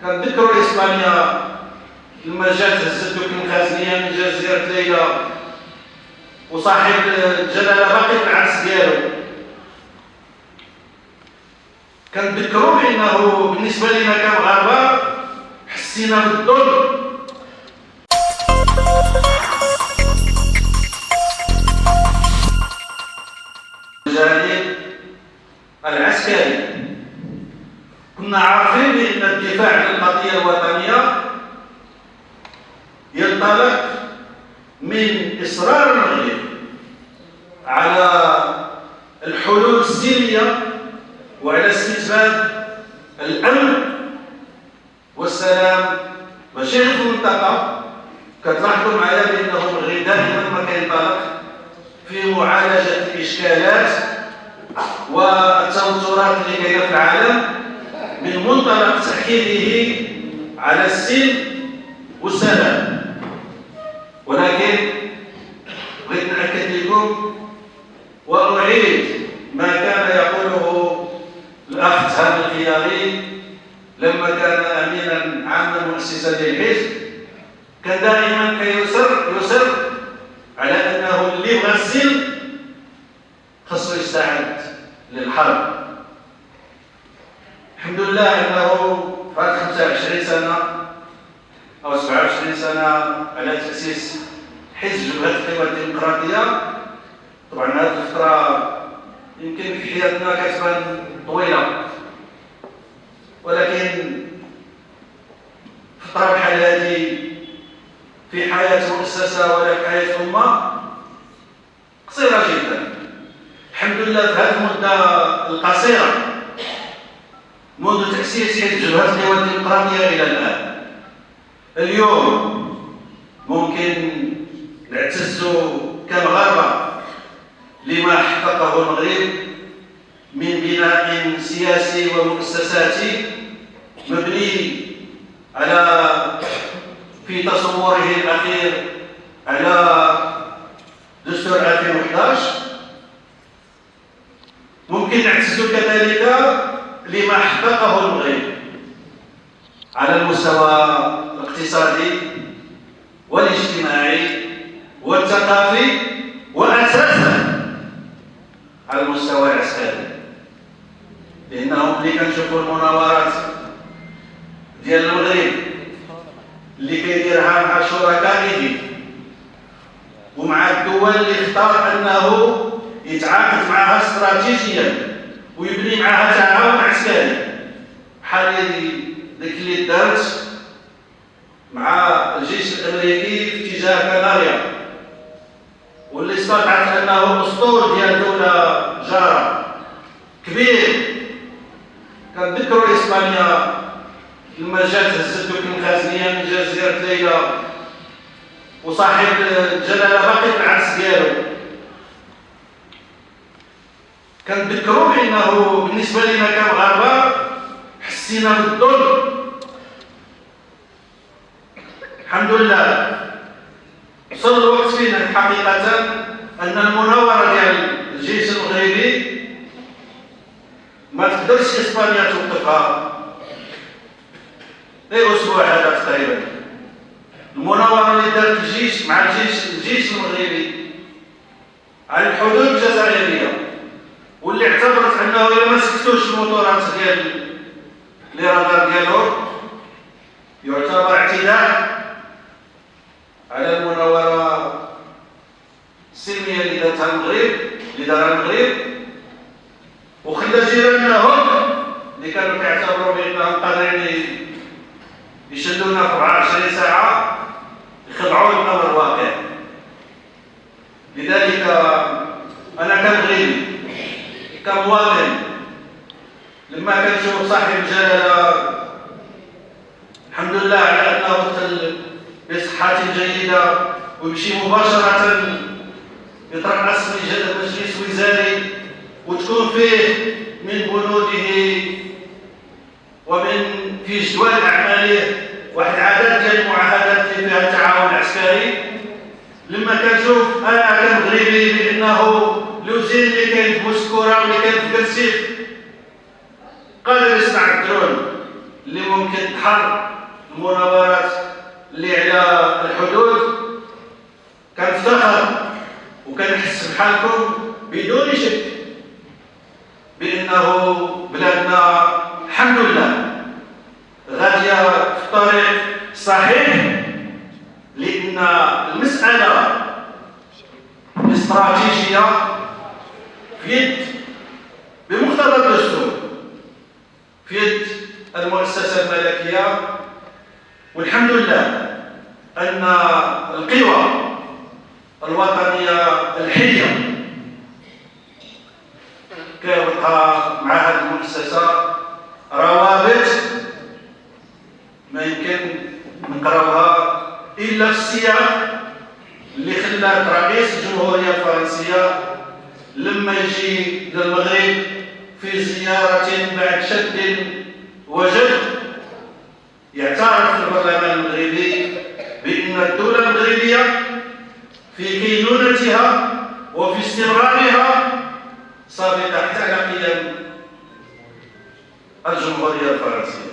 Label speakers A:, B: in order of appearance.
A: كنذكروا اسبانيا لما جات هزت دوك المخازنيه من جزيره ليلى وصاحب الجلاله باقي في العرس ديالو. كنذكروا بانه بالنسبه لنا كمغاربه حسينا بالظلم. الجانب العسكري كنا عارفين بان الدفاع عن القضيه الوطنيه ينطلق من اصرار المغرب على الحلول السلميه وعلى استتباب الامن والسلام بشير في المنطقه. كتلاحظوا معايا بانه المغرب دائما ما كينطلق في معالجه الاشكالات والتوترات اللي كاينه في العالم من منطلق تاكيده على السلم والسلام. ولكن بغيت ناكد لكم واعيد ما كان يقوله الاخ تهاب الخياري لما كان امينا عاما مؤسسا للحزب. كان دائما يصر على انه اللي بغى السلم خاصو يستعد للحرب. الحمد لله انه في 25 سنه او 27 سنه على تاسيس حزب جبهه القوى الديمقراطيه. طبعا هذه الفتره يمكن في حياتنا كتبان طويله، ولكن فتره بحال هذه في حياه مؤسسه ولا في حياه امه قصيره جدا. الحمد لله في هذه المده القصيره منذ تاسيس حزب جبهه القوى الديمقراطيه الى الان، اليوم ممكن نعتزوا كمغاربه لما حققه المغرب من بناء سياسي ومؤسساتي مبني على في تصوره الاخير على دستور 2011. ممكن نعتزوا كذلك لما حققه المغرب على المستوى الاقتصادي والاجتماعي والثقافي واساسا على المستوى العسكري. لانهم ملي كنشوفوا المناورات ديال المغرب اللي كيديرها مع شركائه ومع الدول اللي اختار انه يتعاقد معها استراتيجيا ويبني معها تعاون عسكري، بحال ديك اللي دارت مع الجيش الامريكي في اتجاه كناريا، واللي استطاعت انه اسطول ديال دوله جاره كبير. كنذكروا اسبانيا لما جات هزت دوك المخازنيه من جزيره ليلى وصاحب الجلاله باقي في العرس ديالو. كنذكروا بانه بالنسبه لنا كمغاربه حسينا بالظلم. الحمد لله وصل الوقت فينا حقيقه ان المناوره ديال الجيش المغربي ما تقدرش اسبانيا توقفها. غير اسبوع هذا تقريبا المناوره اللي دارت الجيش مع الجيش المغربي على الحدود الجزائريه، واللي اعتبرت انه الا ما سكتوش الموتورات ديال لي رادار ديالهم يعتبر اعتداء على المناوره السلميه اللي دارها المغرب، وخلى جيرانهم اللي كانوا كيعتبروا بانهم قادرين يشدونا في 24 ساعه يخضعوا للامر الواقع. لذلك انا كمغربي كمواطن لما كنشوف صاحب الجلاله الحمد لله على انه دخل بصحه جيده ويمشي مباشره يترأس مجلس وزاري وتكون فيه من بنوده ومن في جدول اعماله واحد العدد ديال المعاهدات اللي فيها التعاون العسكري. لما كنشوف انا كمغربي بانه الوزير اللي كاين في بوسكوره واللي كاين في كرسيف قادر يصنع الدرون اللي ممكن تحر المناورات اللي على الحدود، كنفتخر وكنحس بحالكم بدون شك بأنه بلادنا الحمد لله غادية في الطريق الصحيح، لأن المسألة الاستراتيجية في يد بمقتضى الدستور في يد المؤسسة الملكية، والحمد لله أن القوى الوطنية الحية كيبقى مع هذه المؤسسة روابط ما يمكن نقراوها إلا في السياق اللي خلات رئيس الجمهورية الفرنسية لما يجي للمغرب في زيارة بعد شد وجد يعترف في البرلمان المغربي بأن الدولة المغربية في كينونتها وفي استمرارها صابت تحت قيم الجمهورية الفرنسية.